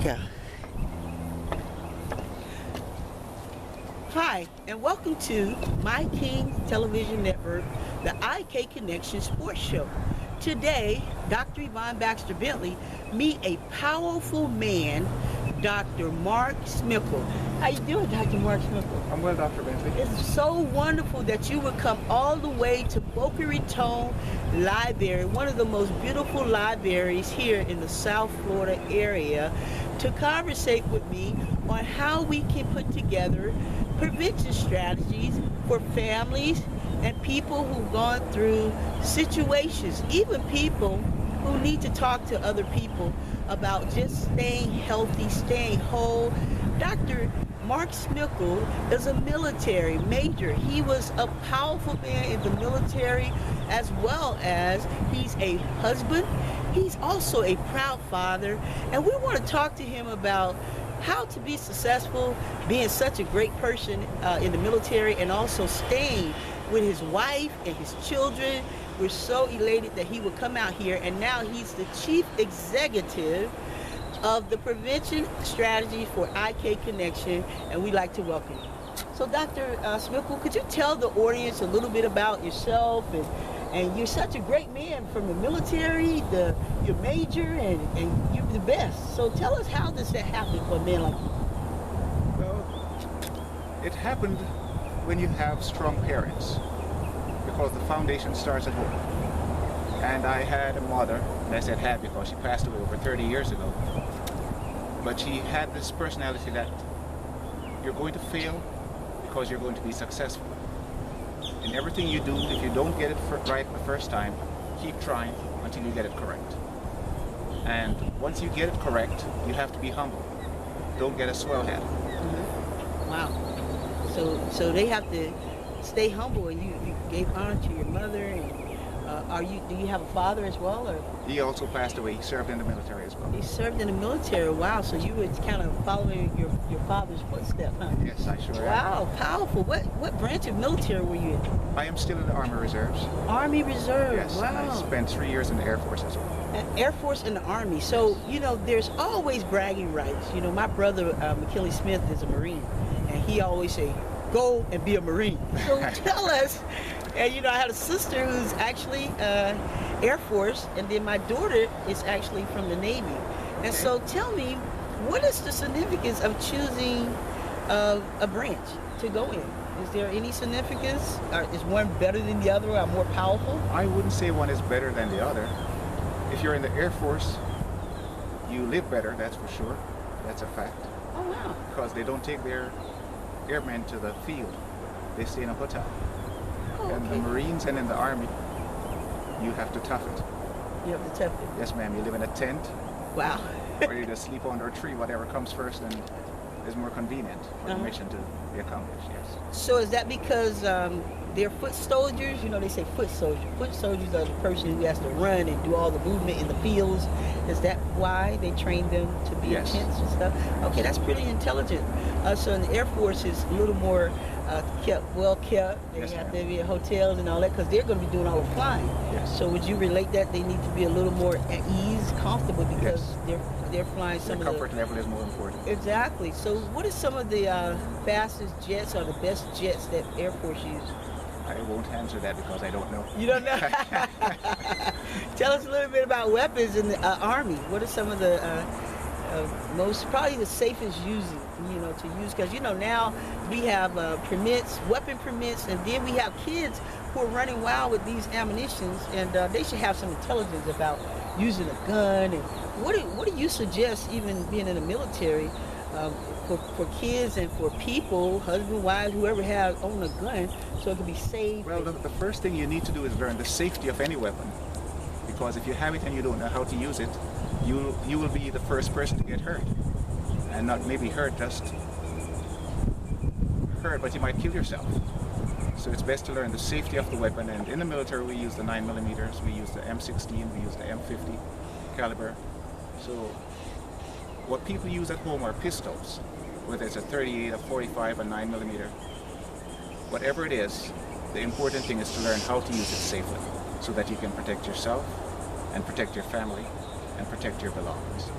Go. Hi, and welcome to My King Television Network, the IK Connection Sports Show. Today, Dr. Yvonne Baxter Bentley meet a powerful man, Dr. Mark Smikle. How you doing, Dr. Mark Smikle? I'm well, Dr. Bentley. It's so wonderful that you would come all the way to Boca Raton Library, one of the most beautiful libraries here in the South Florida area, to conversate with me on how we can put together prevention strategies for families and people who've gone through situations, even people who need to talk to other people about just staying healthy, staying whole. Dr. Mark Smikle is a military major. He was a powerful man in the military, as well as he's a husband. He's also a proud father, and we want to talk to him about how to be successful, being such a great person in the military, and also staying with his wife and his children. We're so elated that he would come out here, and now he's the chief executive of the prevention strategy for IK Connection, and we'd like to welcome you. So Dr. Smikle, could you tell the audience a little bit about yourself? And you're such a great man from the military, you're major, and you're the best. So tell us, how does that happen for a man like you? Well, it happened when you have strong parents, because the foundation starts at home. And I had a mother, and I said had because she passed away over 30 years ago. But she had this personality that you're going to fail because you're going to be successful. In everything you do, if you don't get it right the first time, keep trying until you get it correct. And once you get it correct, you have to be humble. Don't get a swell head. Mm-hmm. Wow. So they have to stay humble, and you gave honor to your mother. And do you have a father as well, or? He also passed away. He served in the military as well. He served in the military. Wow. So you were kind of following your father's footsteps, huh? Yes, I sure am. Wow, powerful. What branch of military were you in? I am still in the Army Reserves. Army Reserve. Yes, wow. and I spent 3 years in the Air Force as well. Air Force and the Army. So, you know, there's always bragging rights. You know, my brother, McKinley Smith, is a Marine, and he always say, go and be a Marine. So tell us, and you know, I had a sister who's actually Air Force, and then my daughter is actually from the Navy. And so tell me, what is the significance of choosing a branch to go in? Is there any significance? Is one better than the other, or more powerful? I wouldn't say one is better than the other. If you're in the Air Force, you live better, that's for sure. That's a fact. Oh, wow. Because they don't take their airmen to the field. They stay in a hotel. Oh, in the Marines and in the Army, you have to tough it. You have to tough it. Yes, ma'am. You live in a tent. Wow. Or you just sleep under a tree, whatever comes first and is more convenient for the mission to be accomplished, yes. So is that because they're foot soldiers? You know, they say foot soldiers. Foot soldiers are the person who has to run and do all the movement in the fields. Is that why they train them to be in tents and stuff? Okay, that's pretty intelligent. So in the Air Force is a little more well kept. They have to be in hotels and all that, because they're going to be doing all the flying. Yes. So would you relate that they need to be a little more at ease, comfortable, because they're flying some of the comfort level is more important. Exactly. So what are some of the fastest jets or the best jets that Air Force uses? I won't answer that because I don't know. You don't know? Tell us a little bit about weapons in the Army. What are some of the most, probably the safest to use, because, now we have permits, weapon permits, and then we have kids who are running wild with these ammunitions, and they should have some intelligence about using a gun. And what do you suggest, even being in the military, for kids and for people, husband, wives, whoever own a gun, so it can be safe? Well, the first thing you need to do is learn the safety of any weapon, because if you have it and you don't know how to use it, you will be the first person to get hurt, and not maybe hurt, just hurt, but you might kill yourself. So it's best to learn the safety of the weapon, and in the military we use the 9mm, we use the M16, we use the M50 caliber. So what people use at home are pistols, whether it's a 38, a 45, a 9mm. Whatever it is, the important thing is to learn how to use it safely, so that you can protect yourself and protect your family and protect your belongings.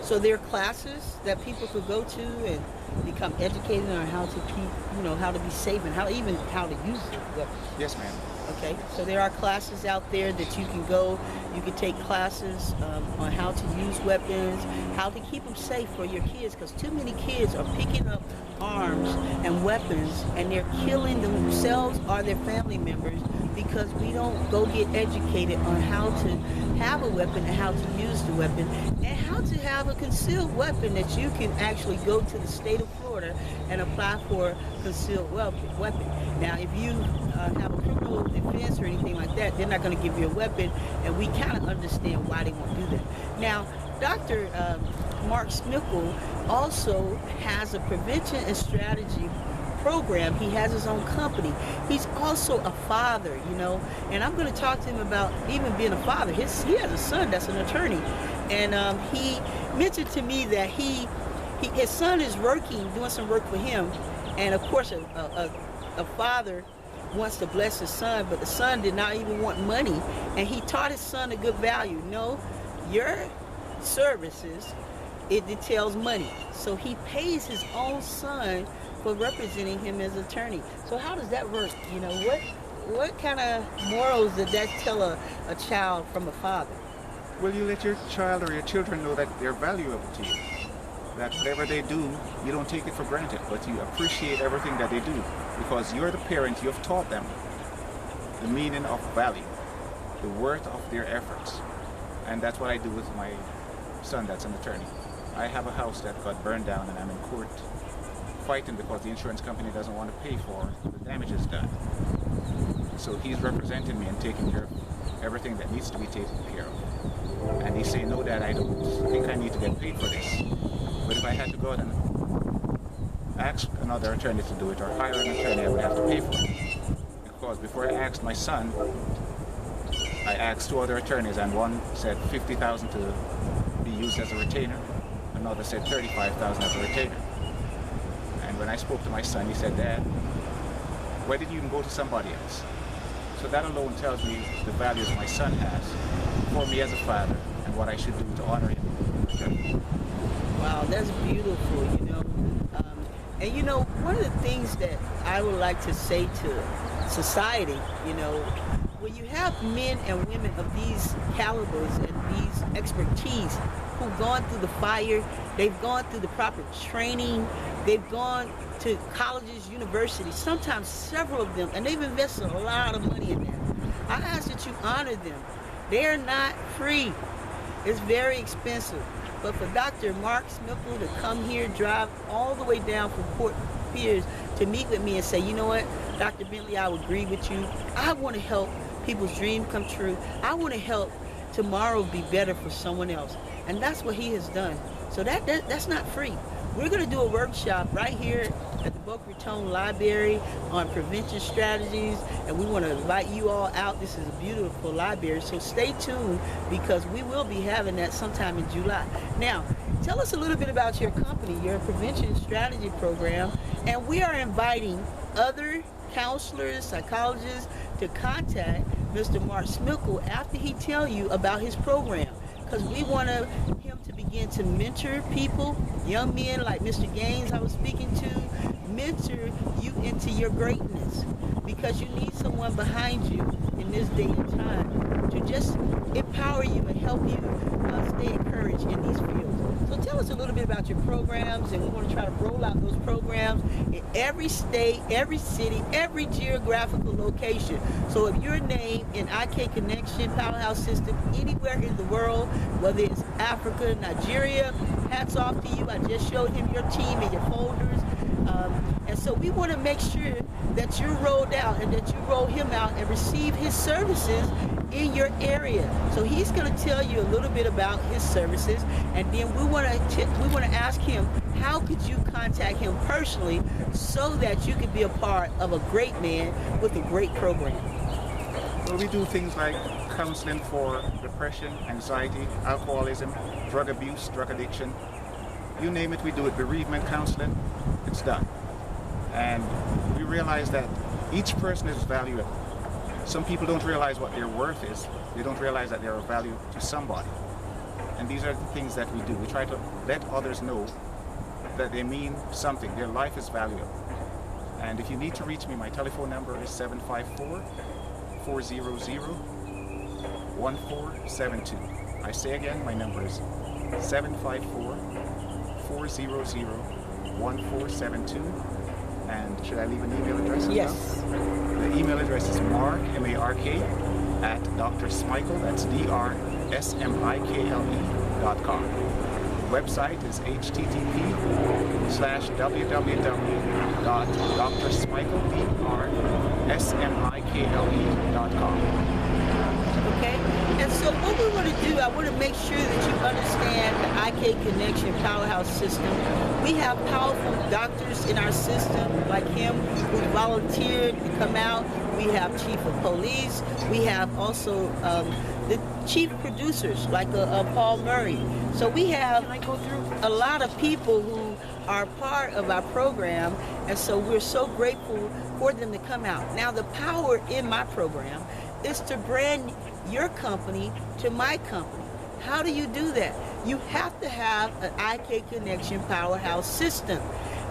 So there are classes that people could go to and become educated on how to keep, how to be safe and how to use it. Yes, ma'am. Okay, so there are classes out there that you can go. You can take classes on how to use weapons, how to keep them safe for your kids, because too many kids are picking up arms and weapons and they're killing themselves or their family members because we don't go get educated on how to have a weapon and how to use the weapon and how to have a concealed weapon that you can actually go to the state of Florida and apply for a concealed weapon. Now, if you have a criminal defense or anything like that, they're not going to give you a weapon, and we kind of understand why they won't do that. Now, Dr. Mark Smikle also has a prevention and strategy program. He has his own company. He's also a father, and I'm going to talk to him about even being a father. He has a son that's an attorney, and he mentioned to me that his son is doing some work for him, and of course a father wants to bless his son, but the son did not even want money, and he taught his son a good value. No, your services, it details money. So he pays his own son for representing him as attorney. So how does that work? What kind of morals did that tell a child from a father? Well, you let your child or your children know that they're valuable to you. That whatever they do, you don't take it for granted, but you appreciate everything that they do because you're the parent. You have taught them the meaning of value, the worth of their efforts. And that's what I do with my son that's an attorney. I have a house that got burned down and I'm in court fighting because the insurance company doesn't want to pay for the damages done. So he's representing me and taking care of everything that needs to be taken care of. And he's saying, no, Dad, I don't think I need to get paid for this. But if I had to go out and ask another attorney to do it or hire an attorney, I would have to pay for it. Because before I asked my son, I asked two other attorneys, and one said $50,000 to be used as a retainer. Another said $35,000 as a retainer. And when I spoke to my son, he said, Dad, why did you even go to somebody else? So that alone tells me the values my son has for me as a father and what I should do to honor him. Wow, that's beautiful, And one of the things that I would like to say to society, when you have men and women of these calibers and these expertise who've gone through the fire, they've gone through the proper training, they've gone to colleges, universities, sometimes several of them, and they've invested a lot of money in that. I ask that you honor them. They're not free. It's very expensive. But for Dr. Mark Smikle to come here, drive all the way down from Port Pierce to meet with me and say, you know what, Dr. Bentley, I would agree with you. I want to help people's dream come true. I want to help tomorrow be better for someone else. And that's what he has done. So that's not free. We're going to do a workshop right here at the Boca Raton Library on prevention strategies, and we want to invite you all out. This is a beautiful library, so stay tuned because we will be having that sometime in July. Now, tell us a little bit about your company, your prevention strategy program, and we are inviting other counselors, psychologists to contact Mr. Mark Smikle after he tell you about his program, because we want him to begin to mentor people, young men like Mr. Gaines I was speaking to, mentor you into your greatness, because you need someone behind you in this day and time to just empower you and help you stay encouraged in these fields. So tell us a little bit about your programs, and we want to try to roll out those programs in every state, every city, every geographical location. So if you're named in IK Connection Powerhouse System anywhere in the world, whether it's Africa, Nigeria, hats off to you. I just showed him your team and your folders. And so we want to make sure that you're rolled out and that you roll him out and receive his services in your area. So he's going to tell you a little bit about his services, and then we want to ask him, how could you contact him personally so that you could be a part of a great man with a great program? Well, we do things like counseling for depression, anxiety, alcoholism, drug abuse, drug addiction. You name it, we do it. Bereavement counseling, it's done. And we realize that each person is valuable. Some people don't realize what their worth is. They don't realize that they're of value to somebody. And these are the things that we do. We try to let others know that they mean something. Their life is valuable. And if you need to reach me, my telephone number is 754-400-1472. I say again, my number is 754-400-1472. And should I leave an email address as well? Yes. The email address is mark, M-A-R-K, at Dr. Smikle, that's DRSMIKLE.com. Website is http://www.drsmikle.com. Okay, and so what we want to do, I want to make sure that you understand the IK Connection Powerhouse System. We have powerful doctors in our system, like him, who volunteered to come out. We have Chief of Police. We have also the chief producers, like Paul Murray. So we have a lot of people who are part of our program, and so we're so grateful for them to come out. Now, the power in my program is to brand your company to my company. How do you do that? You have to have an IK Connection Powerhouse System.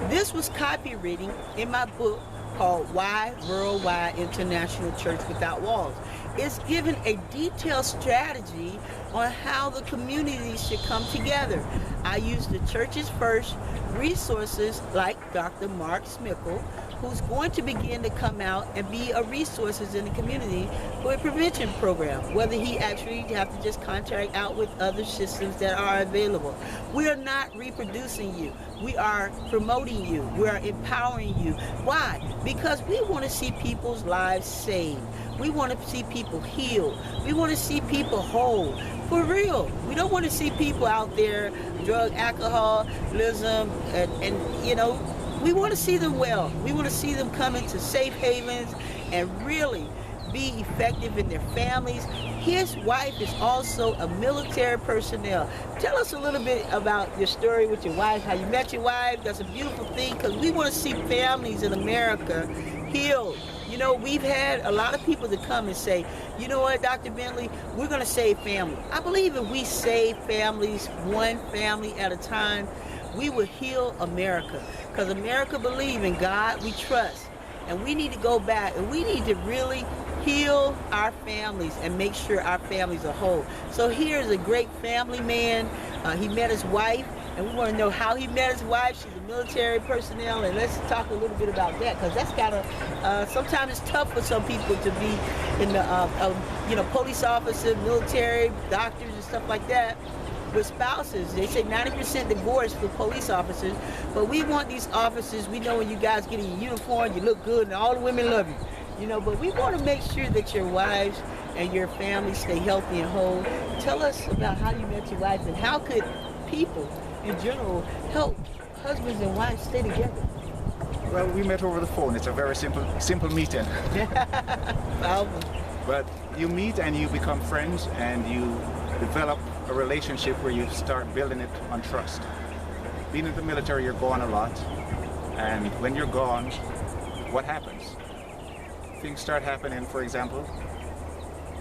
This was copywritten in my book called Why Worldwide International Church Without Walls. It's given a detailed strategy on how the community should come together. I use the church's first resources like Dr. Mark Smikle, who's going to begin to come out and be a resources in the community for a prevention program, whether he actually have to just contract out with other systems that are available. We are not reproducing you. We are promoting you. We are empowering you. Why? Because we want to see people's lives saved. We want to see people healed. We want to see people whole. For real. We don't want to see people out there, drug, alcoholism, and you know, we want to see them well. We want to see them come into safe havens and really be effective in their families. His wife is also a military personnel. Tell us a little bit about your story with your wife, how you met your wife. That's a beautiful thing, because we want to see families in America healed. You know, we've had a lot of people that come and say, you know what, Dr. Bentley, we're going to save family. I believe if we save families, one family at a time, we will heal America. Because America believes in God, we trust. And we need to go back and we need to really heal our families and make sure our families are whole. So here's a great family man. He met his wife, and we want to know how he met his wife. She's a military personnel, and let's talk a little bit about that, because that's kind of, sometimes it's tough for some people to be in the, police officer, military, doctors, and stuff like that. With spouses, they say 90% divorce for police officers, but we want these officers, we know when you guys get in your uniform, you look good, and all the women love you, you know, but we want to make sure that your wives and your family stay healthy and whole. Tell us about how you met your wife, and how could people in general help husbands and wives stay together? Well, we met over the phone. It's a very simple meeting. But you meet and you become friends, and you develop a relationship where you start building it on trust. Being in the military, you're gone a lot, and when you're gone, what happens? Things start happening. For example,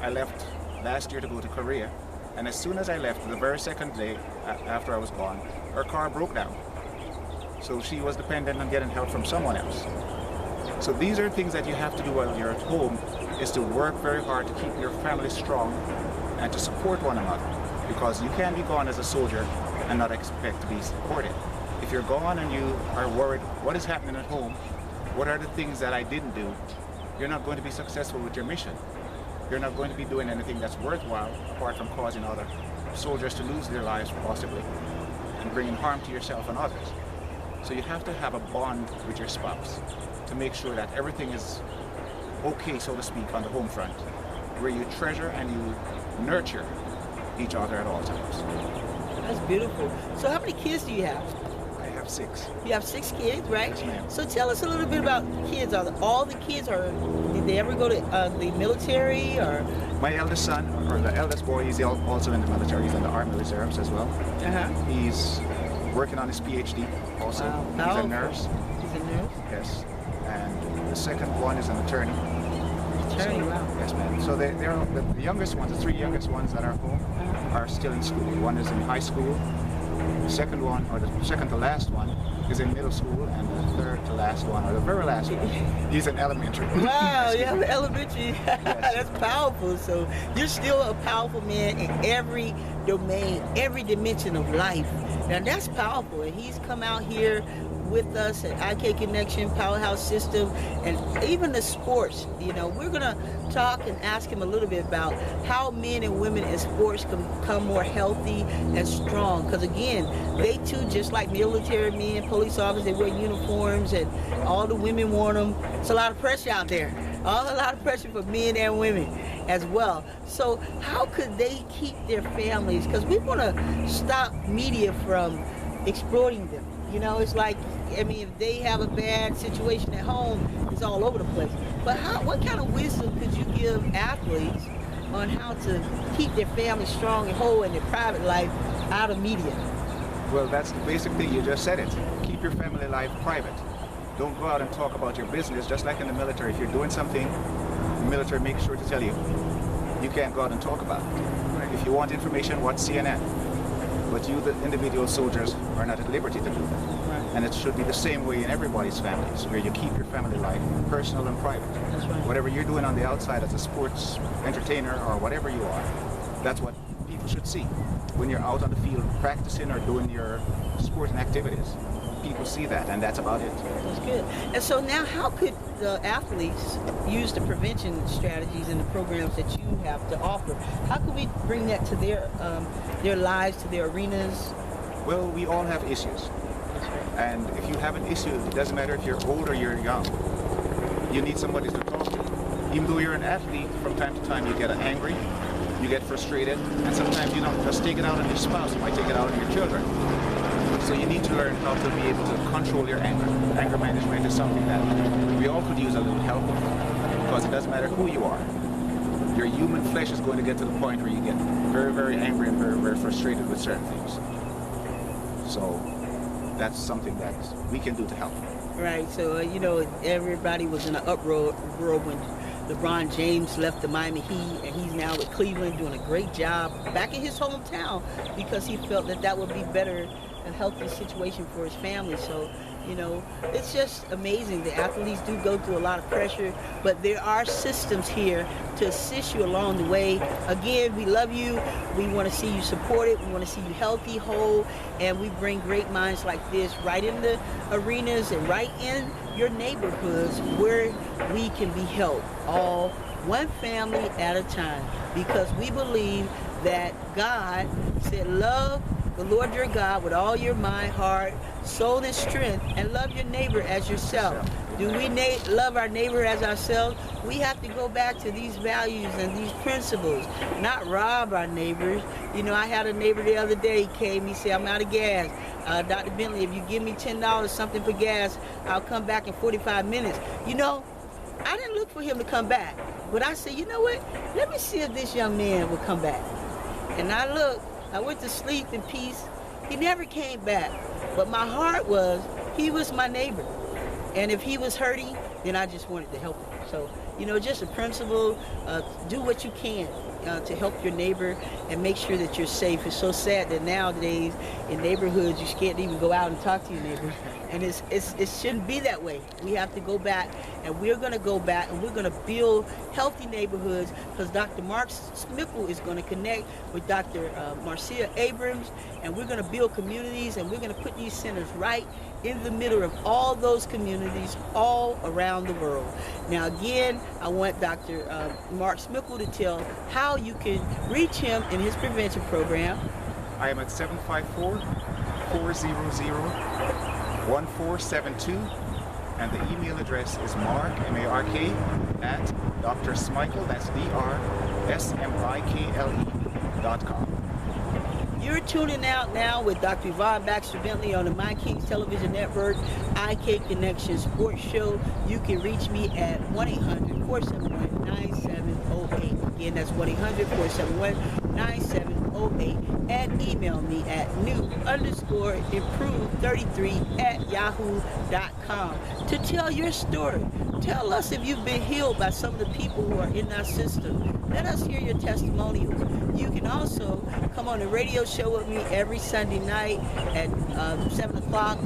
I left last year to go to Korea, and as soon as I left, the very second day after I was gone, her car broke down. So she was dependent on getting help from someone else. So these are things that you have to do while you're at home, is to work very hard to keep your family strong and to support one another. Because you can't be gone as a soldier and not expect to be supported. If you're gone and you are worried, what is happening at home? What are the things that I didn't do? You're not going to be successful with your mission. You're not going to be doing anything that's worthwhile, apart from causing other soldiers to lose their lives possibly, and bringing harm to yourself and others. So you have to have a bond with your spouse to make sure that everything is okay, so to speak, on the home front, where you treasure and you nurture each other at all times. That's beautiful. So how many kids do you have? I have 6. You have 6 kids, right? Yes, ma'am. So tell us a little bit about kids. Are all the kids, or did they ever go to the military, or? My eldest son, or the eldest boy, he's also in the military. He's in the Army Reserves as well. He's working on his PhD also. Wow. He's a nurse. He's a nurse? Yes. And the second one is an attorney. Attorney, wow. Yes, ma'am. So they're the youngest ones, the 3 youngest ones that are home. are still in school. One is in high school. The second one, or the second to last one, is in middle school, and the third to last one, or the very last one, he's in elementary. Wow, you have elementary. That's powerful. So you're still a powerful man in every domain, every dimension of life. Now that's powerful. And he's come out here with us at IK Connection, Powerhouse System, and even the sports. You know, we're gonna talk and ask him a little bit about how men and women in sports can become more healthy and strong. Because again, they too, just like military men, police officers, they wear uniforms, and all the women want them. It's a lot of pressure out there. A lot of pressure for men and women as well. So how could they keep their families? Because we want to stop media from exploiting them. You know, it's like, I mean, if they have a bad situation at home, it's all over the place. But what kind of wisdom could you give athletes on how to keep their family strong and whole in their private life out of media? Well, that's the basic thing. You just said it. Keep your family life private. Don't go out and talk about your business. Just like in the military, if you're doing something, the military makes sure to tell you. You can't go out and talk about it. If you want information, watch CNN. But you, the individual soldiers, are not at liberty to do that. Right. And it should be the same way in everybody's families, where you keep your family life personal and private. That's right. Whatever you're doing on the outside as a sports entertainer or whatever you are, that's what people should see. When you're out on the field practicing or doing your sporting activities, people see that, and that's about it. That's good. And so now, how could the athletes use the prevention strategies and the programs that you have to offer? How could we bring that to their lives, to their arenas? Well, we all have issues. And if you have an issue, it doesn't matter if you're old or you're young. You need somebody to talk to. Even though you're an athlete, from time to time you get angry, you get frustrated, and sometimes you don't just take it out on your spouse, you might take it out on your children. So you need to learn how to be able to control your anger. Anger management is something that we all could use a little help with, because it doesn't matter who you are. Your human flesh is going to get to the point where you get very, very angry and very, very frustrated with certain things. So that's something that we can do to help. Right. So, you know, everybody was in an uproar when LeBron James left the Miami Heat, and he's now with Cleveland doing a great job back in his hometown, because he felt that would be better, a healthy situation for his family. So, you know, it's just amazing. The athletes do go through a lot of pressure, but there are systems here to assist you along the way. Again, we love you. We want to see you supported. We want to see you healthy, whole, and we bring great minds like this right in the arenas and right in your neighborhoods where we can be helped, all one family at a time, because we believe that God said, love the Lord your God with all your mind, heart, soul, and strength, and love your neighbor as yourself. Do we love our neighbor as ourselves? We have to go back to these values and these principles, not rob our neighbors. You know, I had a neighbor the other day, he came, he said, I'm out of gas. Dr. Bentley, if you give me $10 something for gas, I'll come back in 45 minutes. You know, I didn't look for him to come back, but I said, you know what? Let me see if this young man will come back. And I looked, I went to sleep in peace. He never came back, but my heart was, he was my neighbor. And if he was hurting, then I just wanted to help him. So, you know, just a principle, do what you can to help your neighbor and make sure that you're safe. It's so sad that nowadays in neighborhoods, you can't even go out and talk to your neighbors. And it shouldn't be that way. We have to go back, and we're going to go back, and we're going to build healthy neighborhoods, because Dr. Smikle is going to connect with Dr. Marcia Abrams, and we're going to build communities, and we're going to put these centers right in the middle of all those communities all around the world. Now again, I want Dr. Mark Smikle to tell how you can reach him in his prevention program. I am at 754-400-1472, and the email address is mark, M-A-R-K, at drsmikle, that's DRSMIKLE.com. You're tuning out now with Dr. Yvonne Baxter Bentley on the My Kings Television Network, IK Connection Sports Show. You can reach me at 1-800-471-9708. Again, that's 1-800-471-9708. 9708 and email me at new_improve33@yahoo.com to tell your story. Tell us if you've been healed by some of the people who are in our system. Let us hear your testimonials. You can also come on the radio show with me every Sunday night at 7 o'clock